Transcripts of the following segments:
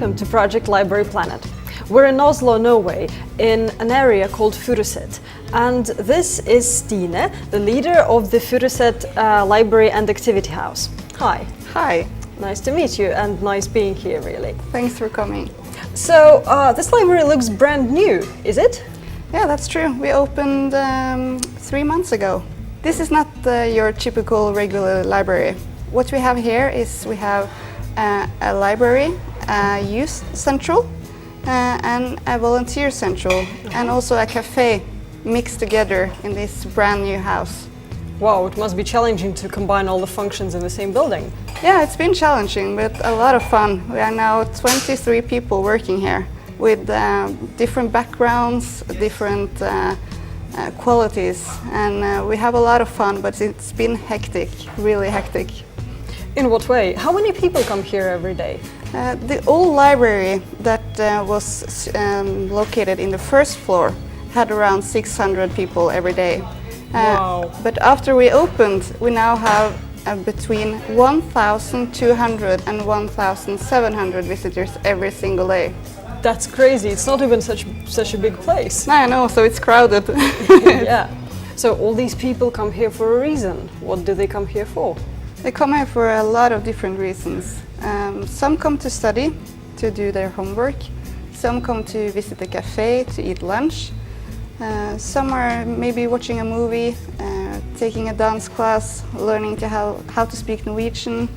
welcome to Project Library Planet. We're in Oslo, Norway, in an area called Furuset. And this is Stine, the leader of the Furuset Library and Activity House. Hi. Hi. Nice to meet you and nice being here, really. Thanks for coming. So, this library looks brand new, is it? Yeah, that's true. We opened 3 months ago. This is not your typical regular library. What we have here is we have a library, a youth central, and a volunteer central, and also a cafe mixed together in this brand new house. Wow, it must be challenging to combine all the functions in the same building. Yeah, it's been challenging, but a lot of fun. We are now 23 people working here with different backgrounds, different qualities, and we have a lot of fun, but it's been hectic, really hectic. In what way? How many people come here every day? The old library that was located in the first floor had around 600 people every day. Wow. But after we opened, we now have between 1,200 and 1,700 visitors every single day. That's crazy. It's not even such a big place. I know, so it's crowded. Yeah. So all these people come here for a reason. What do they come here for? They come here for a lot of different reasons. Some come to study, to do their homework. Some come to visit the cafe, to eat lunch. Some are maybe watching a movie, taking a dance class, learning how to speak Norwegian.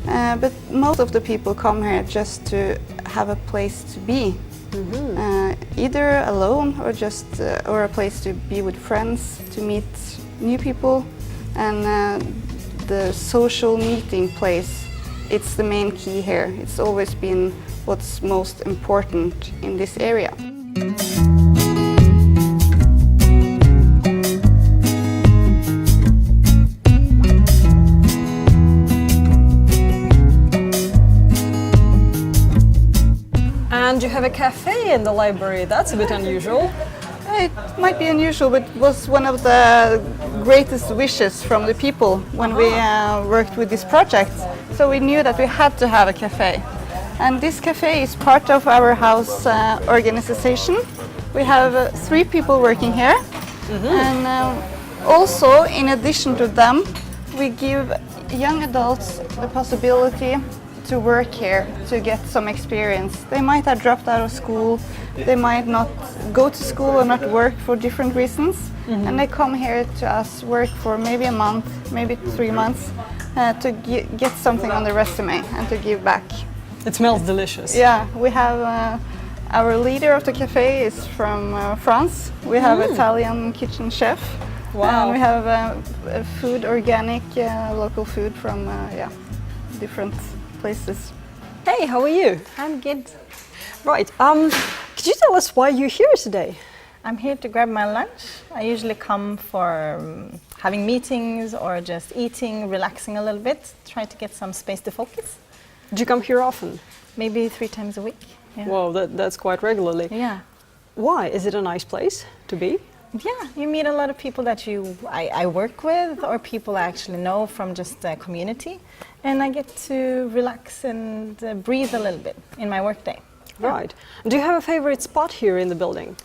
But most of the people come here just to have a place to be, either alone or just or a place to be with friends, to meet new people, and the social meeting place. It's the main key here. It's always been what's most important in this area. And you have a cafe in the library. That's a bit unusual. It might be unusual, but it was one of the greatest wishes from the people when we worked with this project. So we knew that we had to have a cafe. And this cafe is part of our house organization. We have 3 people working here. And also, in addition to them, we give young adults the possibility to work here, to get some experience. They might have dropped out of school, they might not go to school or not work for different reasons, and they come here to us, work for maybe a month, maybe 3 months, to get something on the resume and to give back. It smells delicious. Yeah, we have our leader of the cafe is from France. We have Italian kitchen chef. Wow. And we have food, organic, local food from different places. Hey, how are you? I'm good. Right. Could you tell us why you're here today? I'm here to grab my lunch. I usually come for having meetings or just eating, relaxing a little bit, try to get some space to focus. Do you come here often? Maybe 3 times a week. Yeah. Whoa, that's quite regularly. Yeah. Why? Is it a nice place to be? Yeah, you meet a lot of people that I work with or people I actually know from just the community, and I get to relax and breathe a little bit in my workday. Right. Do you have a favorite spot here in the building?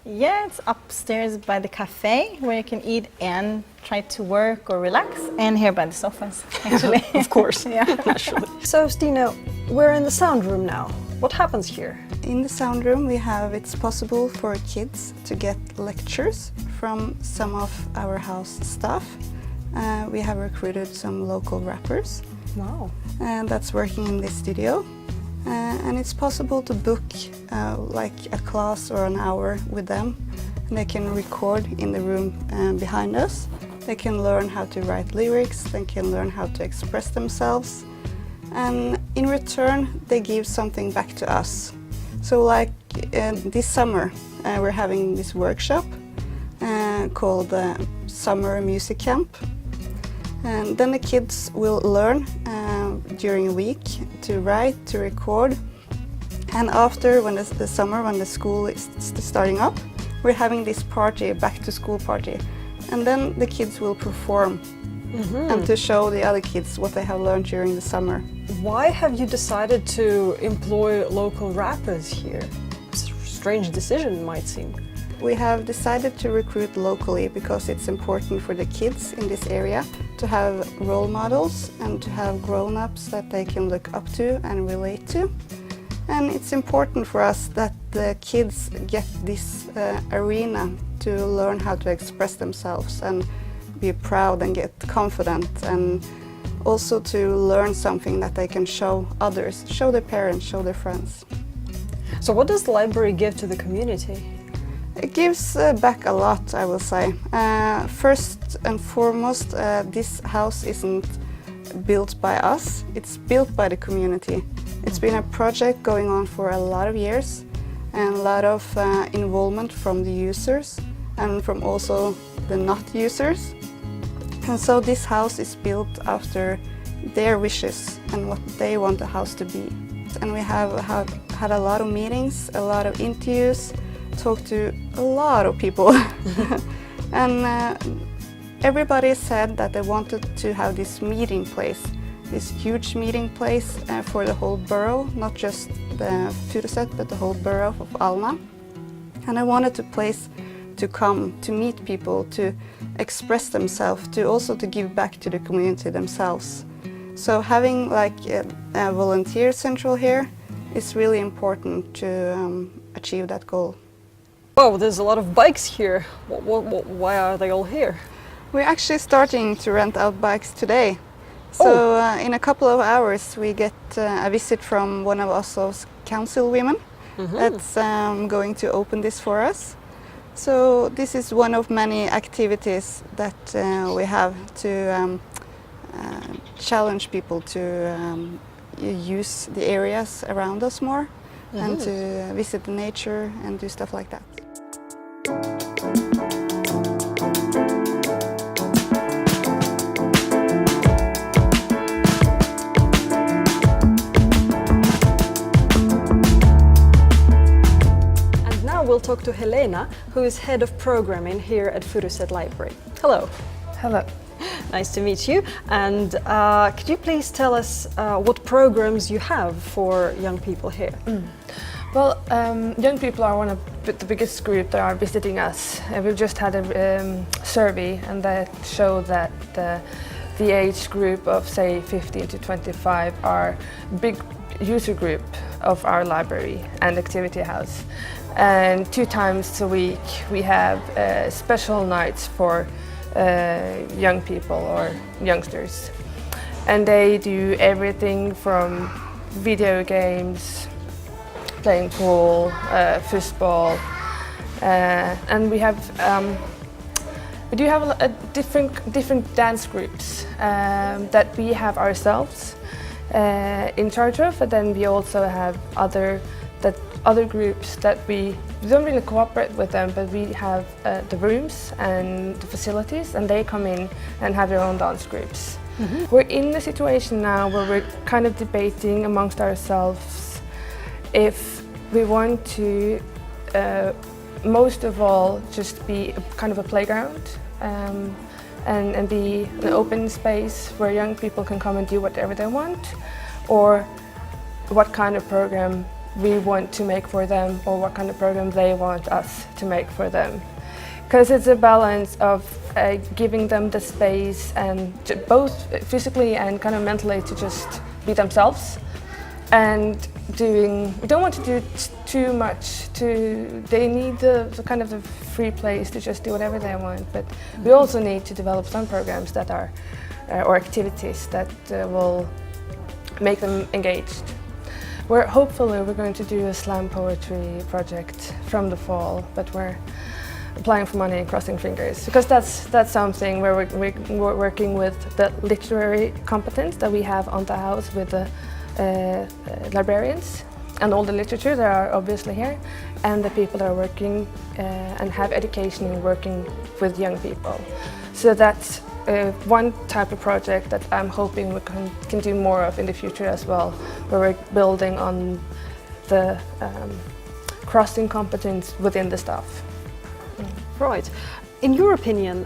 Yeah, it's upstairs by the cafe where you can eat and try to work or relax, and here by the sofas, actually. Of course, yeah. naturally. So, Stina, we're in the sound room now. What happens here? In the sound room it's possible for kids to get lectures from some of our house staff. We have recruited some local rappers. Wow. And that's working in this studio. And it's possible to book like a class or an hour with them. And they can record in the room behind us. They can learn how to write lyrics, they can learn how to express themselves. And in return, they give something back to us. So like this summer, we're having this workshop called Summer Music Camp. And then the kids will learn during a week to write, to record. And after, when the summer, when the school is starting up, we're having this party, back to school party. And then the kids will perform and to show the other kids what they have learned during the summer. Why have you decided to employ local rappers here? Strange decision, might seem. We have decided to recruit locally because it's important for the kids in this area to have role models and to have grown-ups that they can look up to and relate to. And it's important for us that the kids get this arena to learn how to express themselves and be proud and get confident, and also to learn something that they can show others, show their parents, show their friends. So what does the library give to the community? It gives back a lot, I will say. First and foremost, this house isn't built by us, it's built by the community. It's been a project going on for a lot of years, and a lot of involvement from the users and from also the not users. And so this house is built after their wishes and what they want the house to be. And we have had a lot of meetings, a lot of interviews, talked to a lot of people. And everybody said that they wanted to have this meeting place, this huge meeting place for the whole borough, not just the Furuset, but the whole borough of Alna. And I wanted a place to come, to meet people, to express themselves, to also to give back to the community themselves. So having like a volunteer central here is really important to achieve that goal. Oh, there's a lot of bikes here. Why are they all here? We're actually starting to rent out bikes today. So in a couple of hours we get a visit from one of Oslo's councilwomen that's going to open this for us. So this is one of many activities that we have to challenge people to use the areas around us more and to visit the nature and do stuff like that. We'll talk to Helena, who is head of programming here at Furuset Library. Hello. Hello. Nice to meet you. And could you please tell us what programs you have for young people here? Well, young people are one of the biggest group that are visiting us. We've just had a survey, and that showed that the age group of say 15 to 25 are a big user group of our library and activity house. And 2 times a week we have special nights for young people or youngsters. And they do everything from video games, playing pool, football, and we do have a different dance groups that we have ourselves in charge of, and then we also have other groups that we don't really cooperate with them, but we have the rooms and the facilities, and they come in and have their own dance groups. We're in a situation now where we're kind of debating amongst ourselves if we want to most of all just be kind of a playground and be an open space where young people can come and do whatever they want, or what kind of program we want to make for them, or what kind of program they want us to make for them. Because it's a balance of giving them the space, and both physically and kind of mentally, to just be themselves, and we don't want to do too much. They need the kind of the free place to just do whatever they want, but we also need to develop some programs that are or activities that will make them engaged. Hopefully we're going to do a slam poetry project from the fall, but we're applying for money and crossing fingers, because that's something where we're working with the literary competence that we have on the house with the librarians and all the literature that are obviously here, and the people that are working and have education in working with young people. So that's one type of project that I'm hoping we can do more of in the future as well, where we're building on the crossing competence within the staff. Right. In your opinion,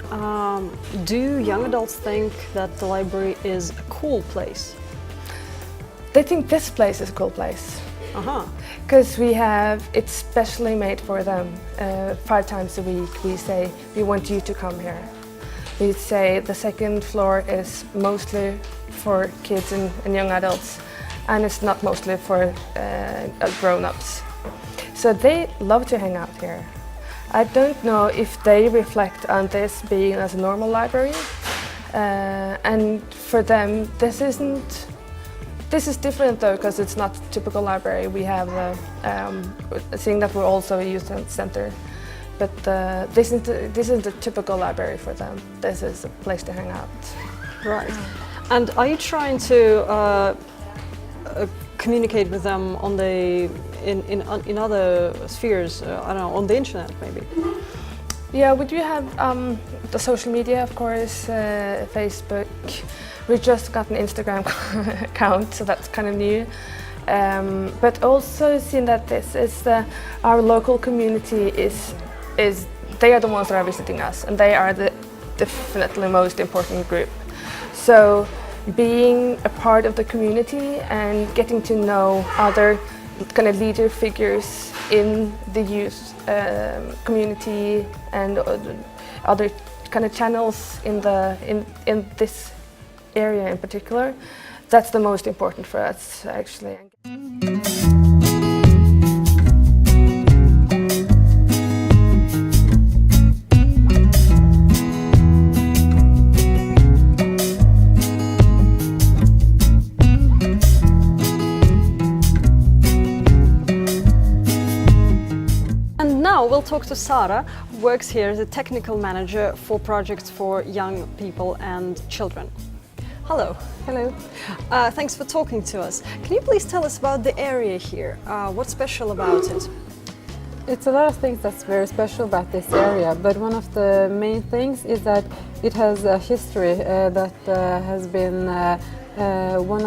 do young adults think that the library is a cool place? They think this place is a cool place. Because it's specially made for them. 5 times a week we say we want you to come here. We say the second floor is mostly for kids and young adults, and it's not mostly for grown-ups. So they love to hang out here. I don't know if they reflect on this being as a normal library, and for them this is different though, because it's not a typical library. We have seeing that we're also a youth center, but this isn't a typical library for them. This is a place to hang out. Right. And are you trying to communicate with them on in other spheres? I don't know, on the internet maybe. Yeah, we do have the social media, of course, Facebook. We just got an Instagram account, so that's kind of new. But also seeing that this is our local community is they are the ones that are visiting us, and they are the definitely most important group. So being a part of the community and getting to know other kind of leader figures in the youth community and other kind of channels in this area in particular, that's the most important for us actually. We'll talk to Sara, who works here as a technical manager for projects for young people and children. Hello. Hello. Thanks for talking to us. Can you please tell us about the area here? What's special about it? It's a lot of things that's very special about this area, but one of the main things is that it has a history that has been one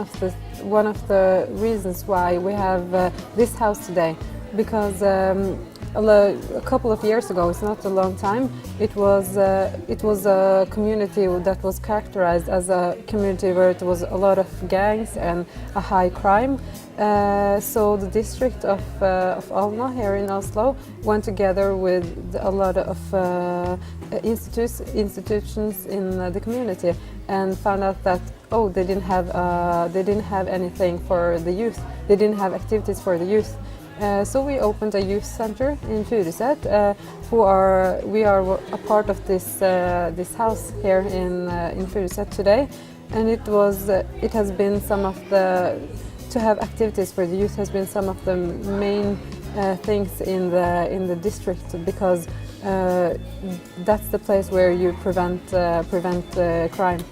of the reasons why we have this house today, because a couple of years ago, it's not a long time, it was a community that was characterized as a community where it was a lot of gangs and a high crime. So the district of Oslо here in Oslo went together with a lot of institutions in the community and found out that they didn't have anything for the youth. They didn't have activities for the youth. So we opened a youth center in Furuset. We are a part of this house here in Furuset today, and it has been to have activities for the youth has been some of the main things in the district, because that's the place where you prevent crime.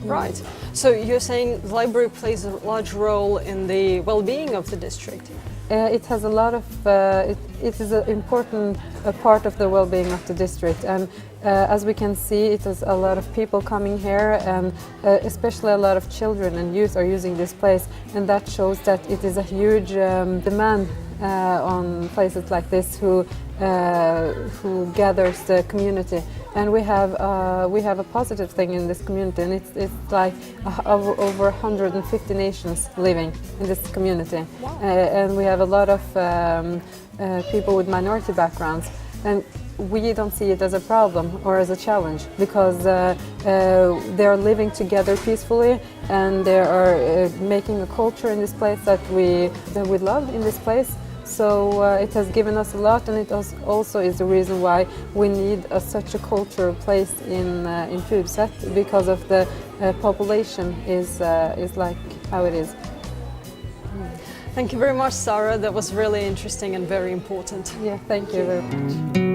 Right. So you're saying the library plays a large role in the well-being of the district? It has a lot of. It is an important part of the well-being of the district, and as we can see, it is a lot of people coming here, and especially a lot of children and youth are using this place, and that shows that it is a huge demand on places like this who gathers the community. And we have a positive thing in this community, and it's like over 150 nations living in this community. Wow. And we have a lot of people with minority backgrounds, and we don't see it as a problem or as a challenge, because they are living together peacefully, and they are making a culture in this place that we love in this place. So it has given us a lot, and it also is the reason why we need such a cultural place in Furuset, because of the population is like how it is. Thank you very much, Sara. That was really interesting and very important. Yeah, thank you very much.